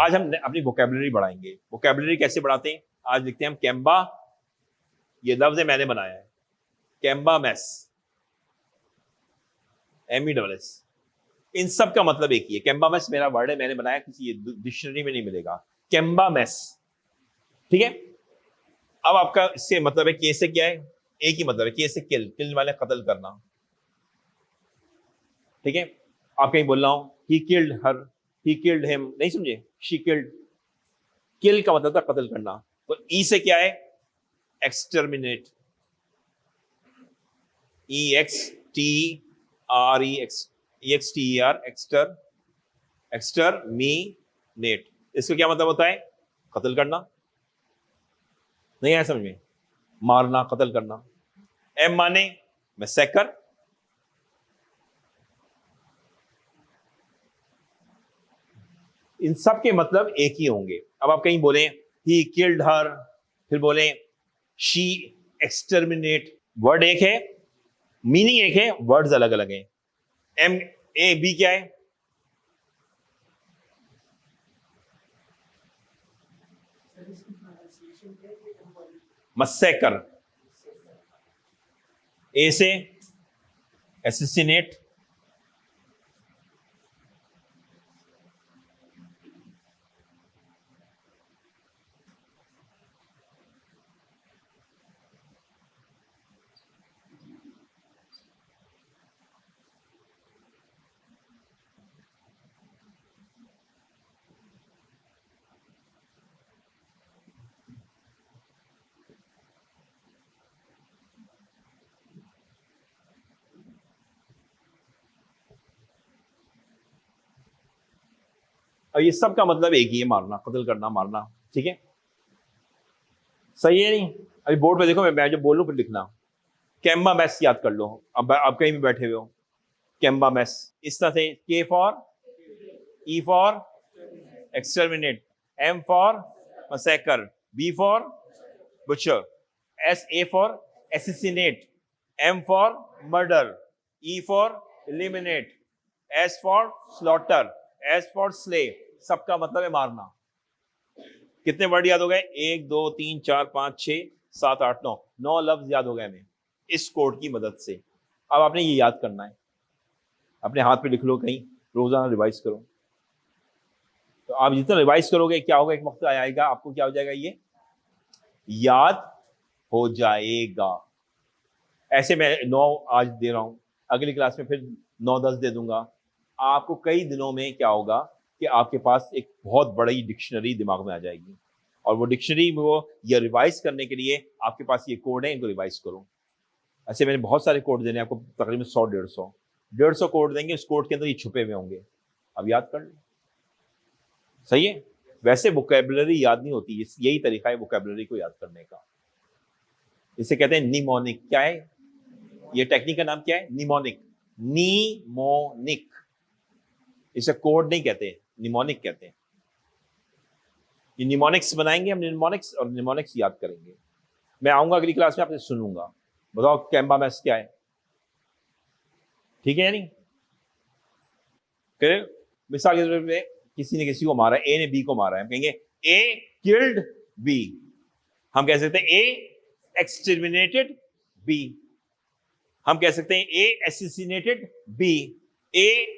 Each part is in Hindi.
आज हम अपनी वोकैबुलरी बढ़ाएंगे। वोकैबुलरी कैसे बढ़ाते हैं? आज लिखते हैं हम कैम्बा, ये लफ्ज है मैंने बनाया है, कैम्बा मैस, MESS। इन सब का मतलब एक ही है। कैम्बा मैस मेरा वर्ड है, मैंने बनाया, किसी डिक्शनरी में नहीं मिलेगा। कैम्बा मैस, ठीक है। अब आपका इससे मतलब है के से क्या है? एक ही मतलब है, के से किल, किल वाले कत्ल करना, ठीक है। आप कहीं बोल रहा हूं he killed her, he killed him, नहीं समझे? शी किल्ड, किल का मतलब था कत्ल करना। तो ई से क्या है? Exterminate, EXTREXTER, एक्सटरमीनेट। इसका क्या मतलब होता है? कत्ल करना। नहीं आया समझ में? मारना, कत्ल करना। एम माने मैसेकर, इन सब के मतलब एक ही होंगे। अब आप कहीं बोले ही किल्ड हर, फिर बोले शी एक्सटर्मिनेट, वर्ड एक है, मीनिंग एक है, वर्ड्स अलग अलग हैं। MAB क्या है? मस्सेकर। ए से एसिसिनेट, और ये सब का मतलब एक ही है, मारना, कत्ल करना, मारना, ठीक है। सही है नहीं? अभी बोर्ड पे देखो, मैं जो बोलूं फिर लिखना। कैम्बा मैस याद कर लो। अब आप कहीं भी बैठे हुए हो, कैम्बा मैस इस तरह से, K for, E for exterminate, M for massacre, B for butcher, A for assassinate, M for murder, E for eliminate, S for slaughter, S for slay। सबका मतलब है मारना। कितने वर्ड याद हो गए? 1 2 3 4 5 6 7 8 9, 9 लफ्ज याद हो गए हमें इस कोड की मदद से। अब आपने ये याद करना है, अपने हाथ पे लिख लो, कहीं रोजाना रिवाइज करो। तो आप जितना रिवाइज करोगे क्या होगा, एक वक्त आएगा आपको क्या हो जाएगा, ये याद हो जाएगा। ऐसे मैं 9 आज दे रहा हूं, अगली क्लास में फिर 9 10 दे दूंगा। आपको कई दिनों में क्या होगा कि आपके पास एक बहुत बड़ी डिक्शनरी दिमाग में आ जाएगी, और वो डिक्शनरी में वो ये रिवाइज करने के लिए आपके पास ये कोड है, इनको रिवाइज करो। ऐसे मैंने बहुत सारे कोड देने आपको, तकरीबन 100 150 कोड देंगे, उस कोड के अंदर ये छुपे हुए होंगे, अब याद कर लो। सही है? वैसे वोकैबुलरी याद नहीं होती, यही तरीका है वोकैबुलरी को याद करने का। इसे कहते हैं निमोनिक। क्या है ये टेक्निक का नाम? क्या है? Mnemonic, mnemonic. इसे कोड नहीं कहते, निमोनिक कहते हैं। ये निमोनिक्स बनाएंगे हम, निमोनिक्स, और निमोनिक्स याद करेंगे। मैं आऊंगा अगली क्लास में, आपसे सुनूंगा, बताओ कैम्बा मैस क्या है, ठीक है या नहीं? फिर मिसाल के तौर पे किसी ने किसी को मारा, ए ने बी को मारा है, हम कहेंगे ए किल्ड बी। हम कह सकते हैं ए एक्सटर्मिनेटेड बी। हम कह सकते हैं ए एसिसिनेटेड बी, ए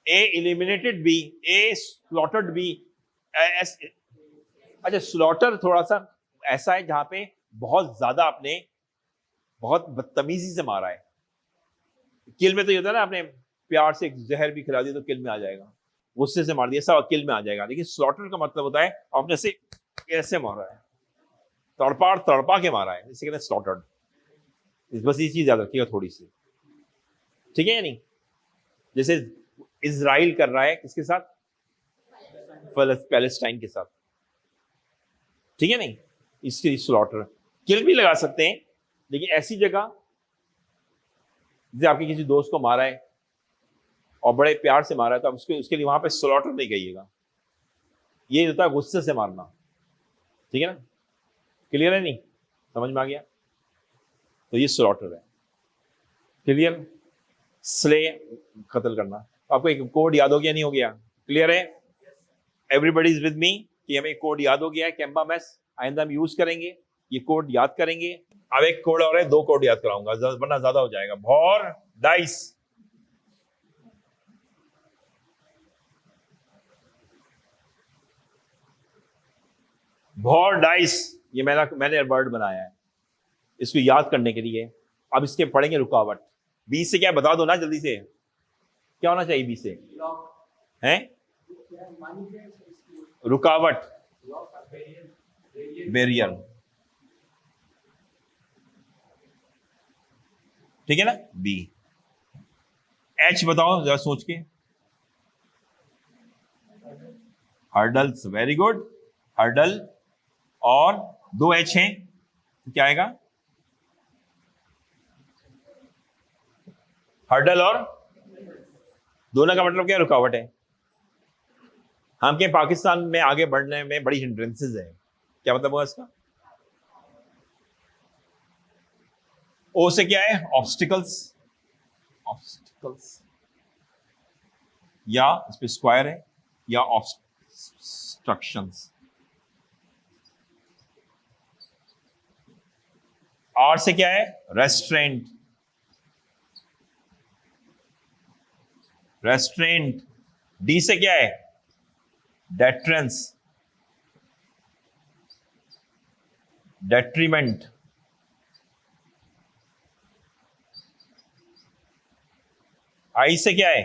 एलिमिनेटेड बी, ए स्लॉटर्ड बी। अच्छा, स्लॉटर थोड़ा सा ऐसा है जहां पे बहुत ज्यादा आपने बहुत बदतमीजी से मारा है। किल में तो ये होता है ना, आपने प्यार से एक जहर भी खिला दिया तो किल में आ जाएगा, गुस्से से मार दिया सब किल में आ जाएगा। लेकिन स्लॉटर का मतलब होता है आपने से ऐसे मारा है, तड़पा तड़पा के मारा है, इसे कहते हैं स्लॉटर्ड। बस ये चीज याद रखिएगा थोड़ी सी, ठीक है या नहीं? जैसे इजराइल कर रहा है किसके साथ? पैलेस्टाइन के साथ, ठीक है नहीं? इसके स्लॉटर, किल भी लगा सकते हैं, लेकिन ऐसी जगह जैसे आपके किसी दोस्त को मारा है और बड़े प्यार से मारा है, तो आप उसके लिए वहां पे स्लॉटर नहीं कहिएगा, ये होता है गुस्से से मारना, ठीक है ना? क्लियर है नहीं? समझ में आ गया? तो ये स्लॉटर है, क्लियर? स्ले, कत्ल करना। तो आपको एक कोड याद हो गया नहीं हो गया? क्लियर है? एवरीबडी इज विद मी कि हमें कोड याद हो गया है कैम्बा मैस, आइंदा हम यूज करेंगे ये कोड याद करेंगे। अब एक कोड और है, 2 कोड याद कराऊंगा वरना ज्यादा हो जाएगा। भौर डाइस, भौर डाइस, ये मैंने वर्ड बनाया है इसको याद करने के लिए। अब इसके पढ़ेंगे रुकावट। बी से क्या बता दो ना जल्दी से, क्या होना चाहिए बी से? हैं? रुकावट, बैरियर, ठीक है ना? बी। एच बताओ जरा सोच के। Hurdles, very good, hurdle. और 2 एच हैं तो क्या आएगा? हर्डल और दोनों का मतलब क्या? रुकावट है। हम के पाकिस्तान में आगे बढ़ने में बड़ी हिंड्रेंसेस है, क्या मतलब हुआ इसका? ओ से क्या है? ऑब्स्टिकल्स, ऑब्स्टिकल्स, या इस पे स्क्वायर है, या ऑब्स्ट्रक्शंस। आर से क्या है? Restaurant, restaurant. डी से क्या है? डेट्रेंस, डेट्रीमेंट। आई से क्या है?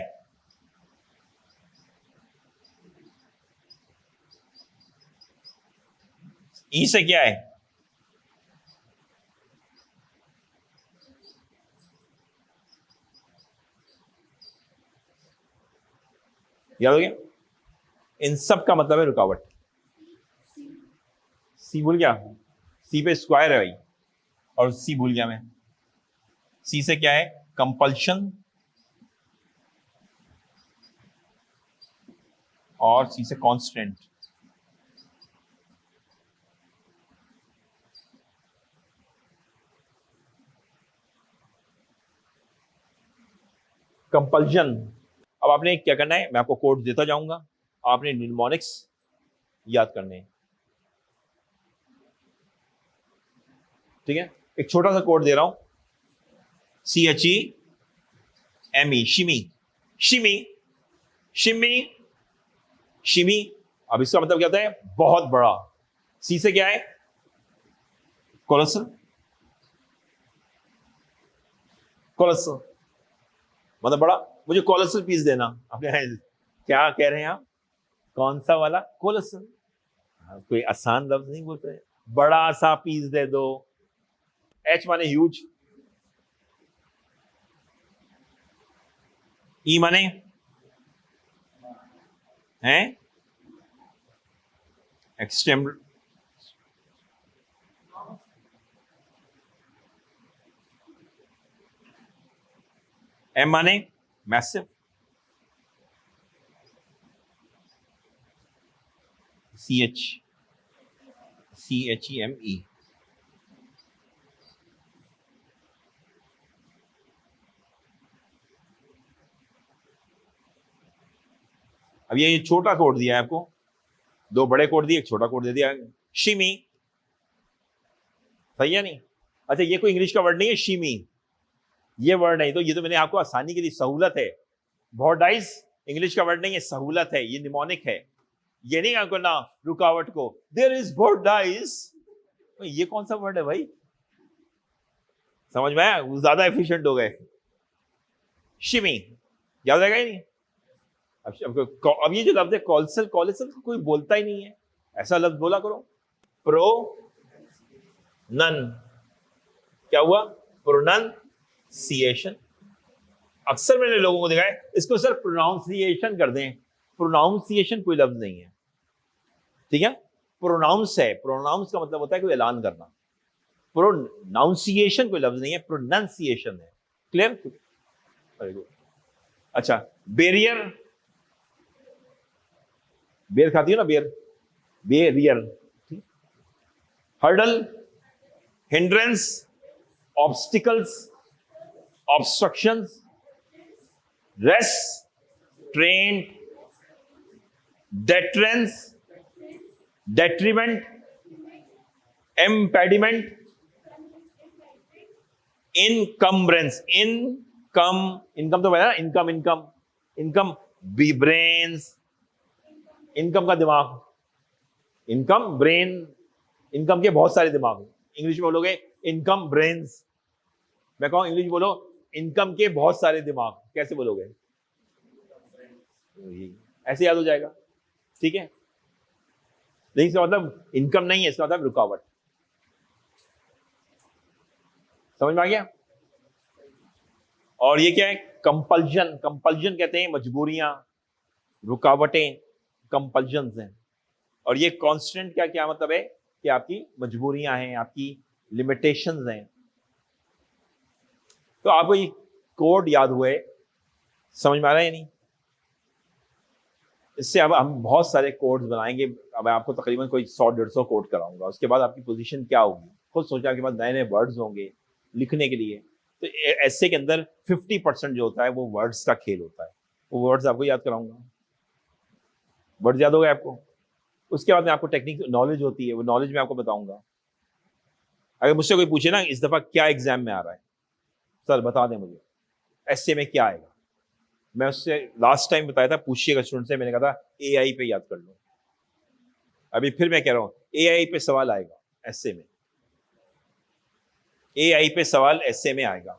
ई से क्या है? याद हो गया? इन सब का मतलब है रुकावट। सी भूल गया? सी पे स्क्वायर है भाई, और सी भूल गया मैं। सी से क्या है? कंपल्शन, और सी से कांस्टेंट। कंपल्शन। अब आपने क्या करना है, मैं आपको कोड देता जाऊंगा, आपने निमोनिक्स याद करने हैं, ठीक है? एक छोटा सा कोड दे रहा हूं, CHEME, शिमी, शिमी, शिमी, शिमी। अब इसका मतलब क्या होता है? बहुत बड़ा। सी से क्या है? कोलोसल, कोलोसल मतलब बड़ा। मुझे कोलोसल पीस देना। आपने क्या कह रहे हैं आप? कौन सा वाला? कोलोसल। कोई आसान लफ्ज नहीं बोलते, बड़ा सा पीस दे दो। एच माने ह्यूज, ई माने हैं एक्सटेम, एम माने मैसिव, CHEME। अब ये छोटा कोड दिया है आपको, 2 बड़े कोड दिए, एक छोटा कोड दे दिया। शिमी, सही है नहीं? अच्छा, ये कोई इंग्लिश का वर्ड नहीं है शिमी, ये वर्ड नहीं, तो ये तो मैंने आपको आसानी के लिए, सहूलत है। भॉर्डाइस इंग्लिश का वर्ड नहीं है, सहूलत है, ये निमोनिक है। ये नहीं आपको ना रुकावट को, देयर इज भॉर्डाइस, ये कौन सा वर्ड है भाई? समझ में आया? ज्यादा एफिशिएंट हो गए। शिमी याद रहेगा ही नहीं। अब ये जो लफ्ज है कॉल्सल, कॉल्सल कोई बोलता ही नहीं है, ऐसा लफ्ज बोला करो। प्रो नन, क्या हुआ? प्रोनाउंसिएशन। अक्सर मैंने लोगों को देखा है इसको सर प्रोनाउंसिएशन कर दें, प्रोनाउंसिएशन कोई लफ्ज नहीं है, ठीक है? प्रोनाउंस है, प्रोनाउंस का मतलब होता है कोई ऐलान करना, प्रोनाउंसिएशन कोई लफ्ज नहीं है, प्रोनाउंसिएशन है। क्लियर? Very good. अच्छा, बेरियर, बेर खाती हो ना, बेर, barrier. Hurdle, hindrance, obstacles, obstructions, restraint, deterrence, detriment, impediment, encumbrance, income तो बताया, income income income, B brains, income का दिमाग, इनकम ब्रेन, इनकम के बहुत सारे दिमाग। इंग्लिश में बोलोगे इनकम ब्रेन्स, मैं कहूं इंग्लिश बोलो इनकम के बहुत सारे दिमाग, कैसे बोलोगे? ऐसे याद हो जाएगा, ठीक है। लेकिन इसका मतलब इनकम नहीं है, इसका मतलब रुकावट। समझ में आ गया? और ये क्या है? कंपल्जन, कंपल्जन कहते हैं मजबूरियां, रुकावटें, कंपल्जन हैं। और ये कांस्टेंट क्या क्या मतलब है कि आपकी मजबूरियां हैं, आपकी लिमिटेशंस हैं। तो आपको ये कोड याद हुए, समझ में आ रहा है या नहीं? इससे अब हम बहुत सारे कोड्स बनाएंगे। अब मैं आपको तकरीबन कोई 100-150 कोड कराऊंगा। उसके बाद आपकी पोजीशन क्या होगी, खुद सोचा के बाद नए नए वर्ड्स होंगे लिखने के लिए। तो ऐसे के अंदर 50% जो होता है वो वर्ड्स का खेल होता है। वो वर्ड्स आपको याद कराऊंगा, वर्ड्स याद हो गए आपको। उसके बाद में आपको टेक्निक नॉलेज होती है, वो नॉलेज मैं आपको बताऊंगा। अगर मुझसे कोई पूछे ना इस दफा क्या एग्जाम में आ रहा है, सर बता दें मुझे ऐसे में क्या आएगा, मैं उससे लास्ट टाइम बताया था, पूछिएगा स्टूडेंट से, मैंने कहा था एआई पे याद कर लो। अभी फिर मैं कह रहा हूं एआई पे सवाल आएगा ऐसे में, एआई पे सवाल ऐसे में आएगा।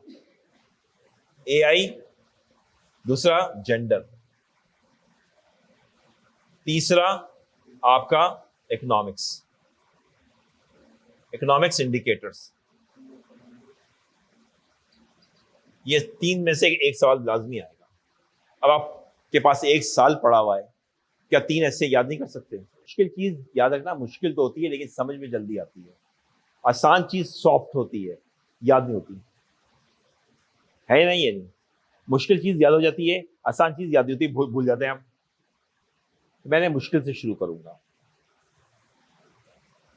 एआई, दूसरा जेंडर, तीसरा आपका इकोनॉमिक्स, इकोनॉमिक्स इंडिकेटर्स। ये तीन में से एक सवाल लाजमी आएगा। अब आपके पास एक साल पड़ा हुआ है, क्या तीन ऐसे याद नहीं कर सकते? मुश्किल चीज याद रखना मुश्किल तो होती है लेकिन समझ में जल्दी आती है। आसान चीज सॉफ्ट होती है, याद नहीं होती है नहीं, ये नहीं। मुश्किल चीज याद हो जाती है, आसान चीज याद नहीं होती, भूल जाते हैं हम। मैंने मुश्किल से शुरू करूंगा।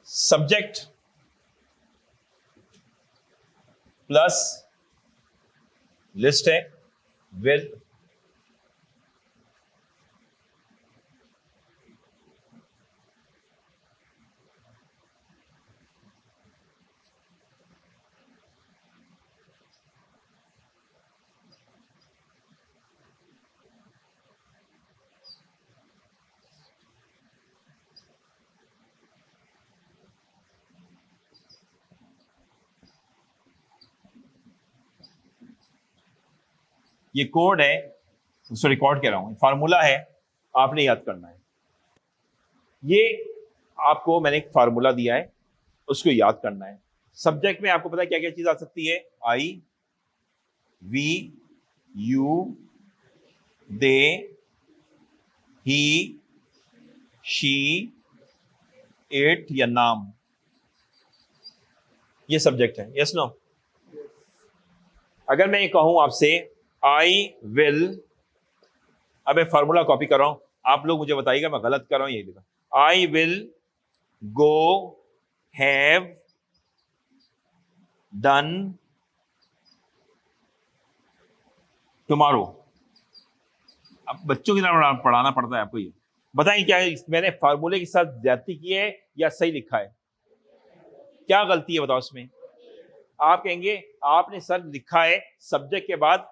सब्जेक्ट प्लस लिस्ट है विद ये कोड है, उसको रिकॉर्ड कह रहा हूं, फार्मूला है, आपने याद करना है। ये आपको मैंने एक फार्मूला दिया है, उसको याद करना है। सब्जेक्ट में आपको पता है क्या क्या चीज आ सकती है? I, we, you, they, he, she, it या नाम, ये सब्जेक्ट है। Yes no? अगर मैं ये कहूं आपसे आई विल, अब मैं फार्मूला कॉपी कर रहा हूं, आप लोग मुझे बताइएगा मैं गलत कर रहा हूं। ये लिखा, I will go have done tomorrow. अब बच्चों की तरह पढ़ाना पड़ता है आपको। ये बताएं क्या मैंने फार्मूले के साथ ज्यादती की है या सही लिखा है? क्या गलती है बताओ इसमें? आप कहेंगे आपने सर लिखा है सब्जेक्ट के बाद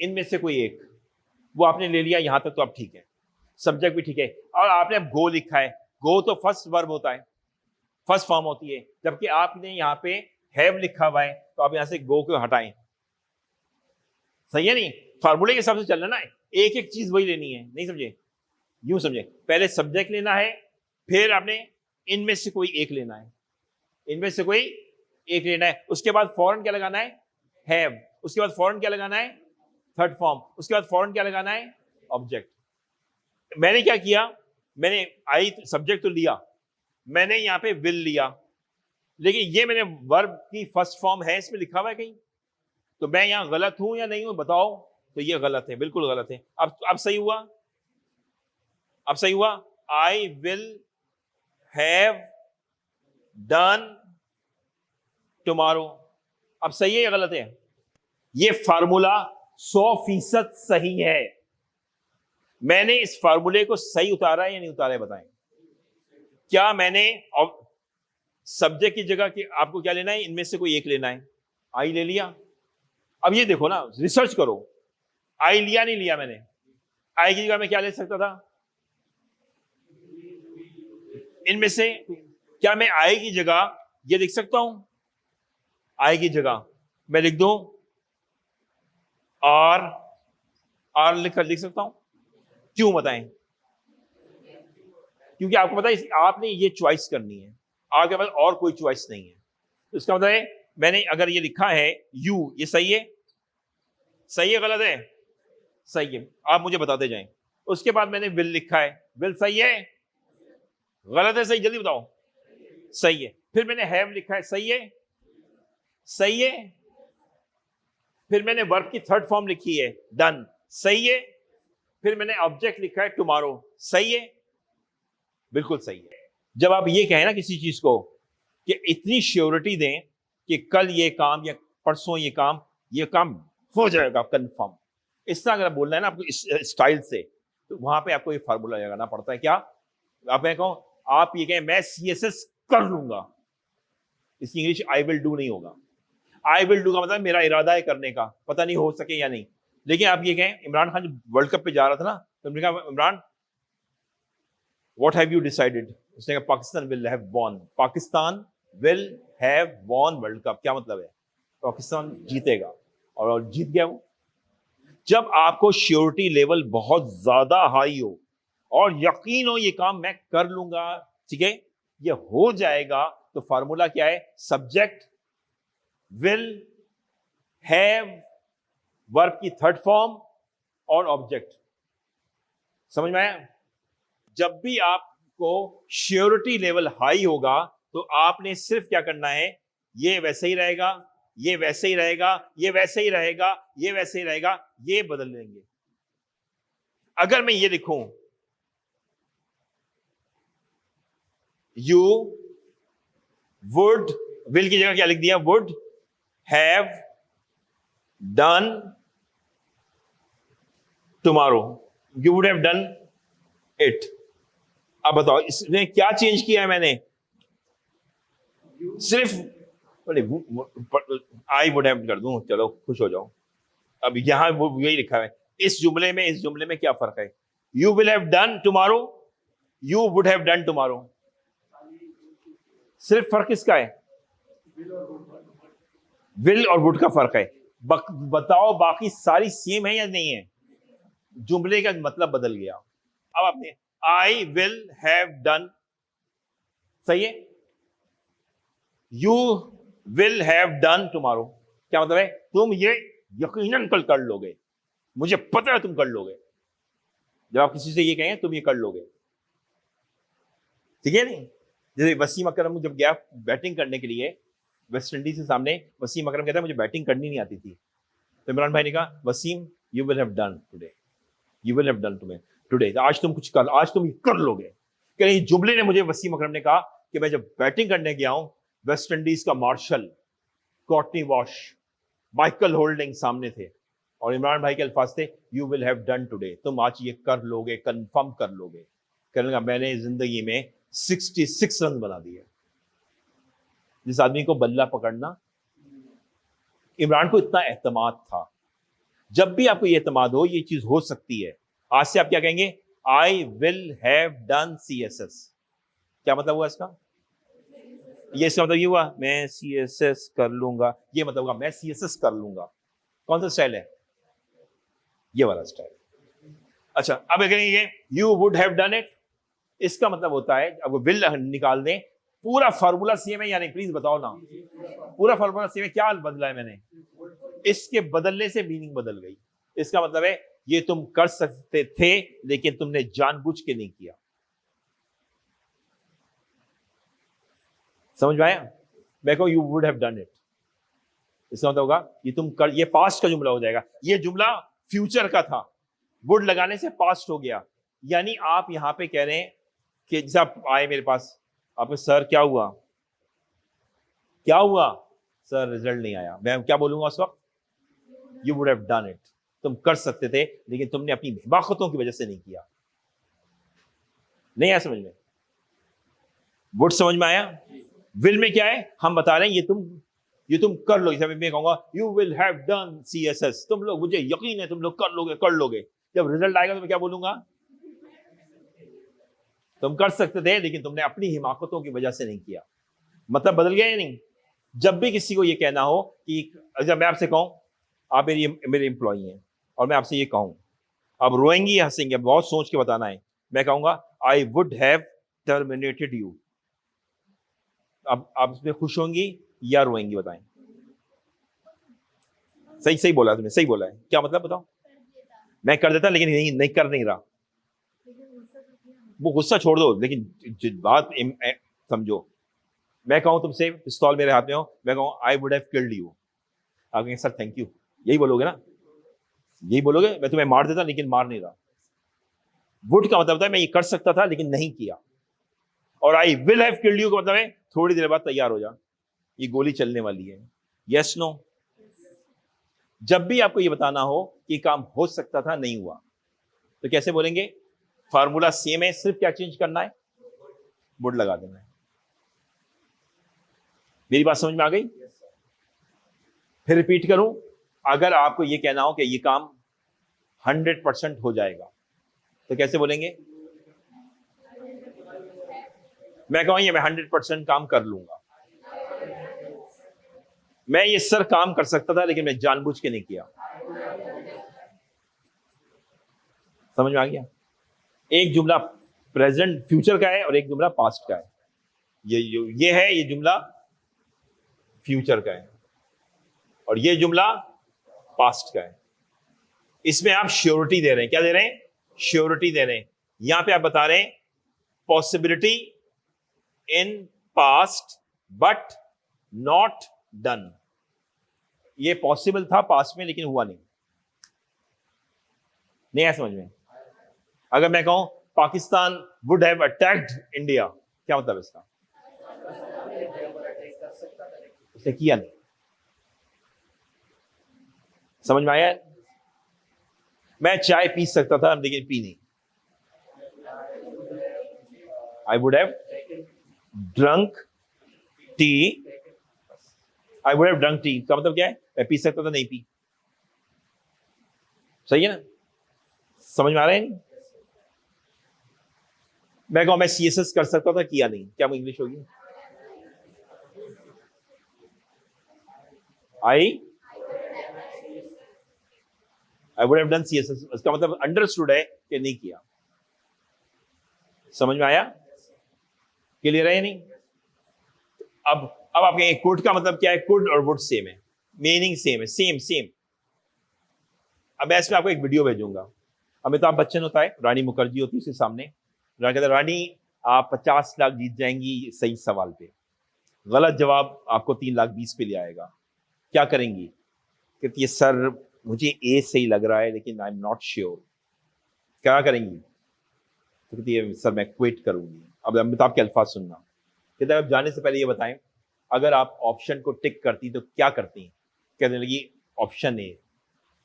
इनमें से कोई एक, वो आपने ले लिया, यहां तक तो अब ठीक है, सब्जेक्ट भी ठीक है। और आपने अब गो लिखा है, गो तो फर्स्ट वर्ब होता है, फर्स्ट फॉर्म होती है, जबकि आपने यहां पे हैव लिखा हुआ है, तो आप यहां से गो को हटाएं। सही है नहीं? फार्मूले के हिसाब से चलना ना, एक एक चीज वही लेनी है, नहीं समझे? यूं समझे, पहले सब्जेक्ट लेना है, फिर आपने इनमें से कोई एक लेना है, इनमें से कोई एक लेना है, उसके बाद फौरन क्या लगाना है? हैव। उसके बाद फौरन क्या लगाना है? Third form. उसके बाद फौरन क्या लगाना है? ऑब्जेक्ट। मैंने क्या किया, मैंने आई सब्जेक्ट तो लिया, मैंने यहां पे विल लिया, लेकिन ये मैंने वर्ब की फर्स्ट फॉर्म है इसमें लिखा हुआ है कहीं, तो मैं यहां गलत हूं या नहीं हूं बताओ? तो ये गलत है, बिल्कुल गलत है। अब सही हुआ? अब सही हुआ? I will have done tomorrow. अब सही है या गलत है? ये फार्मूला 100% सही है। मैंने इस फार्मूले को सही उतारा है या नहीं उतारा है, बताएं। क्या मैंने सब्जेक्ट की जगह की आपको क्या लेना है, इनमें से कोई एक लेना है। आई ले लिया। अब ये देखो ना, रिसर्च करो, आई लिया नहीं लिया मैंने। आई की जगह मैं क्या ले सकता था, इनमें से क्या मैं आई की जगह ये लिख सकता हूं, आई की जगह मैं लिख दूं आर, आर लिख सकता हूं। क्यों बताएं? क्योंकि आपको पता है आपने ये चॉइस करनी है, आपके पास और कोई चॉइस नहीं है। तो इसका मतलब है मैंने अगर ये लिखा है यू, ये सही है, सही है गलत है, सही है, आप मुझे बताते जाएं। उसके बाद मैंने विल लिखा है, विल सही है गलत है, सही, जल्दी बताओ। सही है। फिर मैंने हैव लिखा है, सही है, सही है। फिर मैंने वर्ब की थर्ड फॉर्म लिखी है डन, सही है। फिर मैंने ऑब्जेक्ट लिखा है टुमारो, सही है, बिल्कुल सही है। जब आप ये कहें ना किसी चीज को कि इतनी श्योरिटी दें कि कल ये काम या परसों ये काम हो जाएगा कंफर्म, इस तरह अगर बोलना है ना आपको इस स्टाइल से, तो वहां पे आपको ये फार्मूला लगाना पड़ता है। क्या आप मैं कहूं, आप ये कहें मैं सीएसएस कर लूंगा, इसकी इंग्लिश आई विल डू नहीं होगा। आई विल डू का मतलब मेरा इरादा है करने का, पता नहीं हो सके या नहीं। लेकिन आप ये कहें, इमरान खान जब वर्ल्ड कप पे जा रहा था ना, तो हमने कहा Imran what have you decided, उसने कहा Pakistan will have von, Pakistan will have von world cup. क्या मतलब है, पाकिस्तान जीतेगा, और जीत गया वो। जब आपको श्योरिटी लेवल बहुत ज्यादा हाई हो और यकीन हो ये काम मैं कर लूंगा, ठीक है, ये हो जाएगा, तो फार्मूला क्या है, सब्जेक्ट विल हैव वर्ब की थर्ड फॉर्म और ऑब्जेक्ट। समझ में आया? जब भी आपको श्योरिटी लेवल हाई होगा तो आपने सिर्फ क्या करना है, ये वैसे ही रहेगा, ये वैसे ही रहेगा, ये वैसे ही रहेगा, ये वैसे ही रहेगा, ये बदल लेंगे। अगर मैं ये लिखूं यू वुड, विल की जगह क्या लिख दिया, would have done tomorrow, you would have done it. अब बताओ इसमें क्या चेंज किया है मैंने, सिर्फ आई वुड हैव कर दूं, चलो खुश हो जाओ। अब यहां वो यही लिखा है, इस जुमले में क्या फर्क है, you will have done tomorrow, you would have done tomorrow, सिर्फ फर्क किसका है, विल और वुड का फर्क है। बताओ बाकी सारी सेम है या नहीं है, जुमले का मतलब बदल गया। अब आपने आई विल हैव डन, सही है, you will have done tomorrow, क्या मतलब है, तुम ये यकीनन कल कर लोगे, मुझे पता है तुम कर लोगे। जब आप किसी से ये कहेंगे तुम ये कर लोगे, ठीक है नहीं। जैसे वसीम अकरम जब गया बैटिंग करने के लिए वेस्ट इंडीज के सामने, वसीम अकरम कहता है मुझे बैटिंग करनी नहीं आती थी, तो इमरान भाई ने कहा Wasim you will have done today, you will have done today, आज तुम कुछ कर, आज तुम ये कर लोगे। कहीं जुमले ने मुझे, वसीम अकरम ने कहा कि मैं जब बैटिंग करने गया हूं, वेस्ट इंडीज का Marshall, Courtney Walsh, Michael Holding सामने थे, और इमरान भाई के अल्फाज थे you will have done today, तुम आज ये कर लोगे, कंफर्म कर लोगे। कहने लगा मैंने जिंदगी में 66 रन बना दिए। जिस आदमी को बल्ला पकड़ना, इमरान को इतना एतमाद था। जब भी आपको ये एतमाद हो ये चीज हो सकती है, आज से आप क्या कहेंगे, I will have done CSS। क्या मतलब हुआ इसका, ये इसका मतलब ये हुआ मैं CSS कर लूंगा, ये मतलब हुआ मैं CSS कर लूंगा। कौन सा स्टाइल है, ये वाला स्टाइल। अच्छा अब कहेंगे you would have done it, इसका मतलब होता है, अब विल निकाल दें, पूरा फार्मूला सेम है या नहीं, प्लीज बताओ ना, पूरा फार्मूला सेम है, क्या बदला है मैंने, इसके बदलने से मीनिंग बदल गई। इसका मतलब है ये तुम कर सकते थे लेकिन तुमने जानबूझ के नहीं किया। समझ में आया? मैं कहूं you would have done it, इसका मतलब होगा ये तुम कर, ये पास्ट का जुमला हो जाएगा, ये जुमला फ्यूचर का था, वुड लगाने से पास्ट हो गया। यानी आप यहां पे कह रहे हैं कि जैसे आप आए मेरे पास, आपने सर क्या हुआ, क्या हुआ सर, रिजल्ट नहीं आया, मैं क्या बोलूंगा उस वक्त, you would have done it, तुम कर सकते थे, लेकिन तुमने अपनी हिमाकतों की वजह से नहीं किया। नहीं आया समझ में? वुड समझ में आया? विल में क्या है? हम बता रहे हैं ये तुम कर लो। जैसे मैं कहूंगा you will have done CSS, तुम लोग, मुझे यकीन है तुम लोग कर लोगे। जब रिजल्ट आएगा तो मैं क्या बोलूंगा? तुम कर सकते थे, लेकिन तुमने अपनी हिमाकतों की वजह से नहीं किया। मतलब बदल गया या नहीं? जब भी किसी को ये कहना हो कि, जब मैं आपसे कहूं आप मेरे एम्प्लॉई हैं, और मैं आपसे ये कहूं, अब रोएंगी या हंसेंगे, बहुत सोच के बताना है। मैं कहूंगा I would have terminated you. अब आप इसमें खुश होंगी या रोएंगी? बताएं। सही सही बोला तुमने, सही बोला है। क्या मतलब बताओ? मैं कर देता, लेकिन नहीं कर नहीं रहा। वो गुस्सा छोड़ दो, लेकिन बात समझो। मैं कहूं तुमसे, पिस्तौल मेरे हाथ में हो, मैं कहूं I would have killed you, आप कहेंगे सर थैंक यू, यही बोलोगे ना? यही बोलोगे, मैं तुम्हें मार देता लेकिन मार नहीं रहा। वुड का मतलब है मैं ये कर सकता था लेकिन नहीं किया। और I will have killed you का मतलब है थोड़ी देर बाद तैयार हो जा, ये गोली चलने वाली है। Yes no? जब भी आपको ये बताना हो कि काम हो सकता था नहीं हुआ, तो कैसे बोलेंगे? फार्मूला सेम है, सिर्फ क्या चेंज करना है? वुड लगा देना है। मेरी बात समझ में आ गई? फिर रिपीट करूं, अगर आपको ये कहना हो कि ये काम 100% हो जाएगा, तो कैसे बोलेंगे? मैं कहूं ये मैं 100% काम कर लूंगा। मैं ये सर काम कर सकता था, लेकिन मैं जानबूझ के नहीं किया। समझ में आ गया? एक जुमला प्रेजेंट फ्यूचर का है और एक जुमला पास्ट का है। ये जुमला फ्यूचर का है और ये जुमला पास्ट का है। इसमें आप श्योरिटी दे रहे हैं। क्या दे रहे हैं? श्योरिटी दे रहे हैं। यहां पे आप बता रहे हैं possibility in past but not done. ये पॉसिबल था पास्ट में, लेकिन हुआ नहीं। नहीं है समझ में? अगर मैं कहूं Pakistan would have attacked India, क्या मतलब इसका? उसने किया नहीं। समझ में आया? मैं चाय पी सकता था लेकिन पी नहीं। I would have drunk T. I would have drunk T का मतलब क्या है? मैं पी सकता था, नहीं पी। सही है ना? समझ में आ रहा है? नहीं? मैं कहूं मैं CSS कर सकता था, किया नहीं, क्या इंग्लिश होगी? I would have done CSS। इसका मतलब अंडरस्टूड है कि नहीं किया। समझ में आया? क्लियर है या नहीं? अब आप कहेंगे कुड का मतलब क्या है? कुड और वुड सेम है, मीनिंग सेम है, सेम सेम। अब मैं इसमें आपको एक वीडियो भेजूंगा। अमिताभ बच्चन होता है, रानी मुखर्जी होती है उसके सामने। रानी कहता है रानी आप 50 लाख जीत जाएंगी सही सवाल पे, गलत जवाब आपको 3,20,000 पे ले आएगा, क्या करेंगी? कहती है सर मुझे ए सही लग रहा है लेकिन आई एम नॉट श्योर, क्या करेंगी? तो कहती है सर मैं क्विट करूंगी। अब अमिताभ के अल्फाज सुनना। कहते हैं अब जाने से पहले ये बताएं, अगर आप ऑप्शन को टिक करती तो क्या करती? कहने लगी ऑप्शन ए।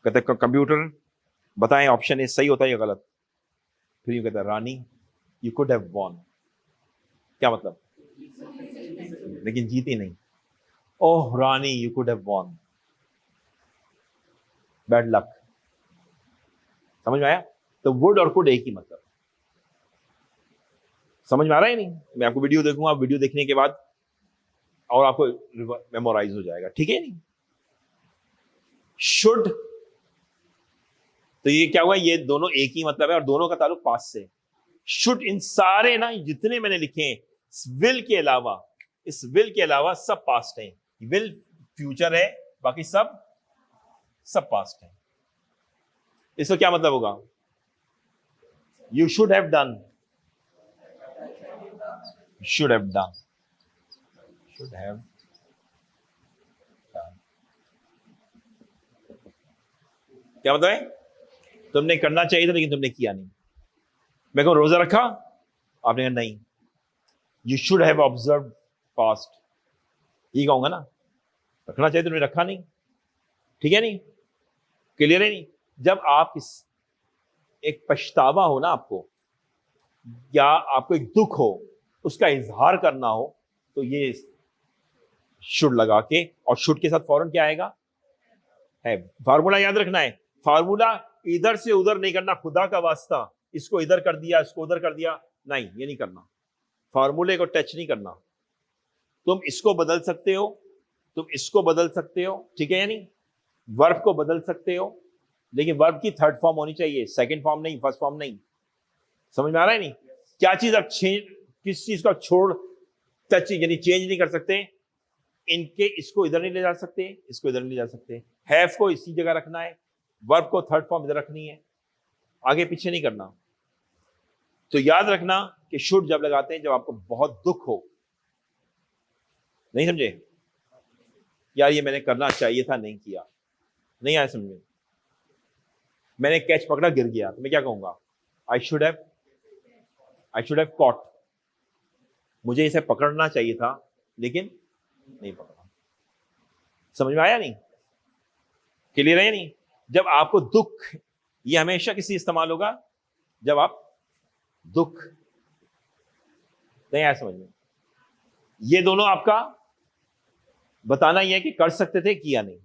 कहते कंप्यूटर बताएं ऑप्शन ए सही होता है या गलत? फिर यूं कहता है Rani you could have won. क्या मतलब? लेकिन जीती नहीं। Oh Rani you could have won, bad luck. समझ में आया? तो वुड और कुड एक ही मतलब। समझ में आ रहा है नहीं? मैं आपको वीडियो देखूंगा, वीडियो देखने के बाद और आपको मेमोराइज हो जाएगा। ठीक है? नहीं शुड, तो ये क्या हुआ? ये दोनों एक ही मतलब है और दोनों का ताल्लुक पास्ट से। शुड इन सारे ना जितने मैंने लिखे हैं, विल के अलावा, इस विल के अलावा सब पास्ट है। विल फ्यूचर है, बाकी सब पास्ट है। इसका क्या मतलब होगा? You should have done, should have done, should have done. क्या मतलब है? तुमने करना चाहिए था लेकिन तुमने किया नहीं। मैं को रोजा रखा, आपने कहा नहीं। You should have observe fast, ये कहूंगा ना। रखना चाहिए तुमने रखा नहीं। ठीक है? नहीं क्लियर है? नहीं जब आप इस एक पछतावा हो ना आपको, या आपको एक दुख हो, उसका इजहार करना हो, तो ये शुड लगा के, और शुड के साथ फौरन क्या आएगा, है। फार्मूला याद रखना है, फार्मूला इधर से उधर नहीं करना, खुदा का वास्ता इसको इधर कर दिया, इसको उधर कर दिया, नहीं, ये नहीं करना। फार्मूले को टच नहीं करना। तुम इसको बदल सकते हो, तुम इसको बदल सकते हो, ठीक है, यानी वर्ब को बदल सकते हो, लेकिन वर्ब की थर्ड फॉर्म होनी चाहिए, सेकंड फॉर्म नहीं, फर्स्ट फॉर्म नहीं। समझ में आ रहा है नहीं? क्या चीज आप किस चीज का छोड़, टच यानी चेंज नहीं कर सकते, इनके इसको इधर नहीं ले जा सकते, इसको इधर नहीं ले जा सकते। हैव को इसी जगह रखना है, वर्ब को थर्ड फॉर्म इधर रखनी है, आगे पीछे नहीं करना। तो याद रखना कि शुड जब लगाते हैं जब आपको बहुत दुख हो। नहीं समझे? यार ये मैंने करना चाहिए था, नहीं किया, नहीं आया समझे, मैंने कैच पकड़ा गिर गया, तो मैं क्या कहूंगा, आई शुड हैव कॉट, मुझे इसे पकड़ना चाहिए था लेकिन नहीं पकड़ा। समझ में आया नहीं? क्लियर है नहीं? जब आपको दुख, ये हमेशा किसी इस्तेमाल होगा जब आप दुख, नहीं आया समझ में? ये दोनों आपका बताना ही है कि कर सकते थे, किया नहीं।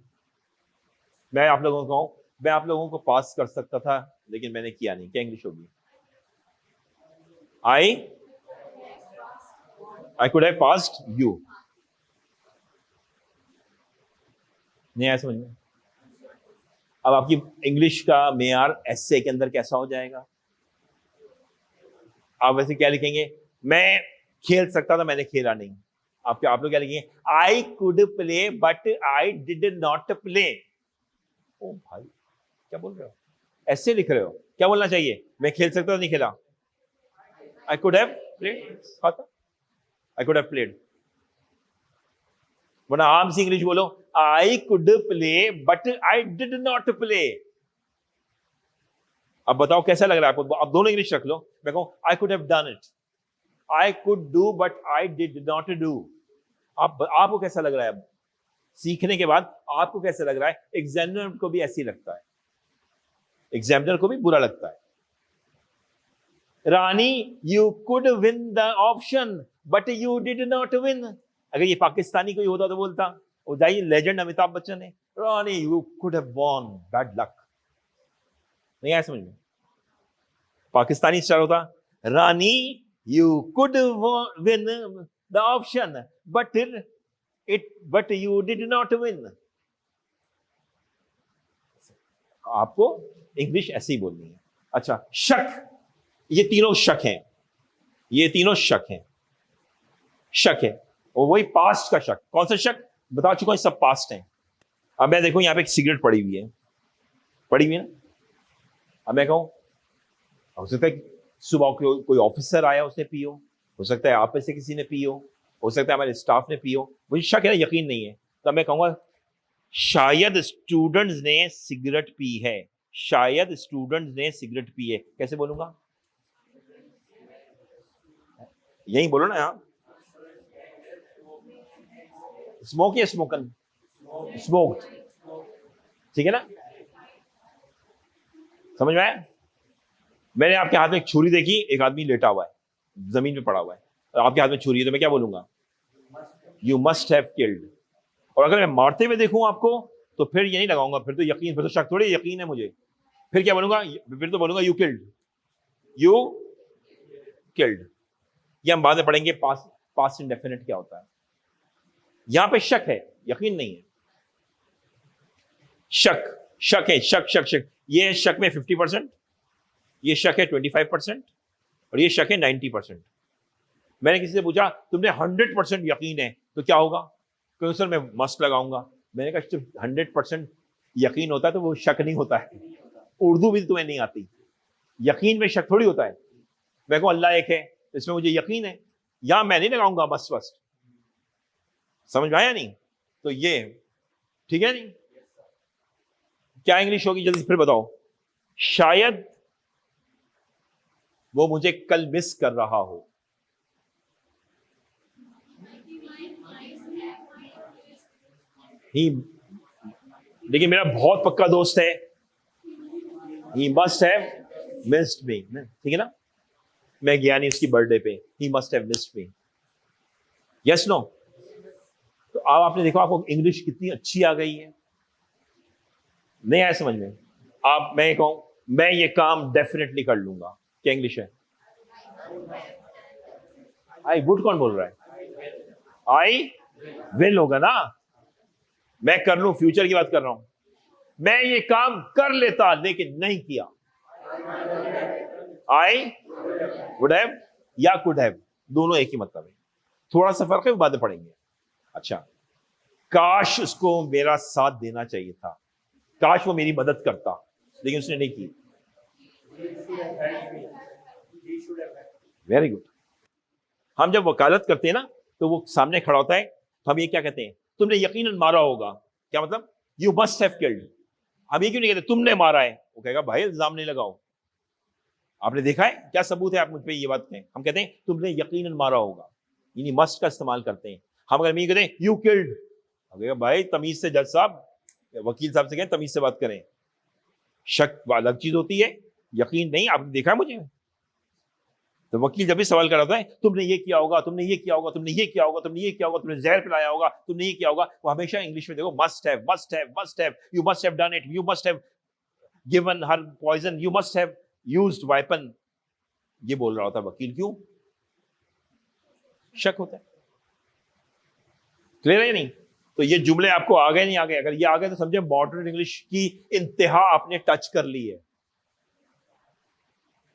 मैं आप लोगों को कहूं, मैं आप लोगों को पास कर सकता था लेकिन मैंने किया नहीं, क्या इंग्लिश होगी? I could have passed you. नहीं आया समझ में? अब आपकी इंग्लिश का मेयार एस्से के अंदर कैसा हो जाएगा? आप वैसे क्या लिखेंगे, मैं खेल सकता था, मैंने खेला नहीं। आप लोग क्या लिखेंगे, I could play but I did not play. ओ भाई क्या बोल रहे हो, ऐसे लिख रहे हो? क्या बोलना चाहिए, मैं खेल सकता था, नहीं खेला। I could have played, I could have played. वरना आम सी इंग्लिश बोलो, आई could play but I did not play. अब बताओ कैसा लग रहा है आपको? अब दोनों इंग्लिश रख लो। मैं कहूं I could have done it, I could do but I did not do. आपको कैसा लग रहा है? अब सीखने के बाद आपको कैसा लग रहा है? एग्जामिनर को भी ऐसे ही लगता है, एग्जामिनर को भी बुरा लगता है। Rani you could win the option but you did not win. अगर ये पाकिस्तानी कोई होता तो बोलता, वो जाइए लेजेंड अमिताभ बच्चन है, Rani you could have won, bad luck. नहीं आया समझ में? पाकिस्तानी स्टार होता, Rani you could win the option but you did not win. आपको इंग्लिश ऐसे ही बोलनी है। अच्छा, शक, ये तीनों शक हैं, ये तीनों शक हैं, शक है, और वही पास्ट का शक। कौन सा शक? बता चुका हूं, सब पास्ट है। अब मैं देखूं यहां पे एक सिगरेट पड़ी हुई है, पड़ी हुई है ना, अब मैं कहूं, हो सकता है सुबह कोई ऑफिसर आया उसने पियो, हो सकता है आप में से किसी ने पियो, हो सकता है हमारे स्टाफ ने पियो, मुझे शक है, यकीन नहीं है, तो मैं कहूंगा शायद स्टूडेंट्स ने सिगरेट पी है, शायद स्टूडेंट्स ने सिगरेट पी है। कैसे बोलूंगा? यही बोलो ना यार, स्मोक या स्मोकन, स्मोक्ड, ठीक है ना? समझ में आया? मैंने आपके हाथ में एक छुरी देखी, एक आदमी लेटा हुआ है, जमीन पे पड़ा हुआ है, और आपके हाथ में छुरी है, तो मैं क्या बोलूंगा? You must have killed. और अगर मैं मारते हुए देखूं आपको, तो फिर ये नहीं लगाऊंगा, फिर तो यकीन, फिर तो शक थोड़ी, यकीन है मुझे। फिर क्या बोलूंगा? फिर तो बोलूंगा यू किल्ड, यू किल्ड। ये हम बाद में पढ़ेंगे पास्ट इंडेफिनिट क्या होता है। यहां पे शक है, यकीन नहीं है। शक है, शक। ये शक में 50%, ये शक है 25%, और ये शक है 90%। मैंने किसी से पूछा तुमने 100% यकीन है तो क्या होगा? क्योंकि सर मैं मस्त लगाऊंगा। मैंने कहा सिर्फ 100% यकीन होता है तो वो शक नहीं होता है। उर्दू भी तुम्हें नहीं आती, यकीन में शक थोड़ी होता है। मैं कहूं अल्लाह एक है, इसमें मुझे यकीन है, यहां मैं नहीं लगाऊंगा मस्त। समझ में आया नहीं? तो ये ठीक है नहीं? क्या इंग्लिश होगी जल्दी फिर बताओ? शायद वो मुझे कल मिस कर रहा हो। ही, लेकिन मेरा बहुत पक्का दोस्त है, he must have missed me, ठीक है ना, मैं गया नहीं उसकी बर्थडे पे, he must have missed me, yes no. तो अब आपने देखो आपको इंग्लिश कितनी अच्छी आ गई है, नहीं आया समझ में? आप, मैं कहूं मैं ये काम डेफिनेटली कर लूंगा, क्या इंग्लिश है? आई वुड कौन बोल रहा है? आई विल होगा ना, मैं कर लूं, फ्यूचर की बात कर रहा हूं। मैं ये काम कर लेता लेकिन नहीं किया, आई वुड हैव या कुड हैव, दोनों एक ही मतलब है, थोड़ा सा फर्क है, वो बातें पढ़ेंगे। अच्छा, काश उसको मेरा साथ देना चाहिए था, काश वो मेरी मदद करता, लेकिन उसने नहीं की। Very good. हम जब वकालत करते हैं ना, तो वो सामने खड़ा होता है, तो हम ये क्या कहते हैं? तुमने यकीनन मारा होगा, क्या मतलब? You must have killed. हम ये क्यों नहीं कहते तुमने मारा है? वो कहेगा भाई इल्जाम नहीं लगाओ, आपने देखा है, क्या सबूत है आप मुझ पे ये बात कहें? हम कहते हैं तुमने यकीनन मारा होगा, यानी मस्ट का इस्तेमाल करते हैं। हम अगर नहीं कहते हैं यू किल्ड, भाई तमीज से, जज साहब, वकील साहब से कहें तमीज से बात करें। शक अलग चीज होती है, यकीन नहीं। आपने देखा है मुझे? तो वकील जब भी सवाल कर रहा है तुमने ये किया होगा, तुमने ये किया होगा, तुमने ये किया होगा, तुमने ये किया होगा, तुमने जहर पिलाया होगा, तुमने ये किया होगा, वो हमेशा इंग्लिश में देखो must have, must have, must have, you must have done it, you must have given her poison, you must have used weapon, ये बोल रहा होता वकील। क्यों? शक होता है। क्लियर है नहीं? तो ये जुमले आपको आ गए नहीं आ गए? अगर ये आ गए तो समझे मॉडर्न इंग्लिश की इंतहा आपने टच कर ली है।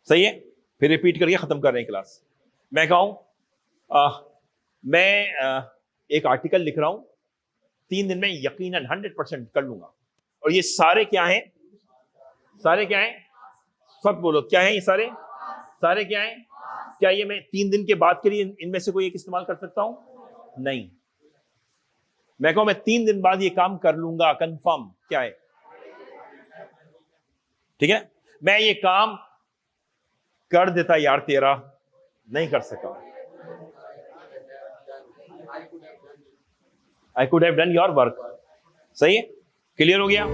सही है? फिर रिपीट करके खत्म कर रहे हैं क्लास। मैं कहूं मैं एक आर्टिकल लिख रहा हूं, 3 दिन में यकीनन 100% कर लूंगा। और ये सारे क्या हैं? सारे क्या हैं? सब बोलो क्या है ये सारे? सारे क्या हैं? क्या ये मैं 3 दिन के बाद के लिए इनमें से कोई एक इस्तेमाल कर सकता हूं? नहीं। मैं कहूं मैं 3 दिन बाद ये काम कर लूंगा, कंफर्म। क्या है? ठीक है, मैं ये काम कर देता यार तेरा, नहीं कर सका। I could have done your work. सही है? क्लियर हो गया?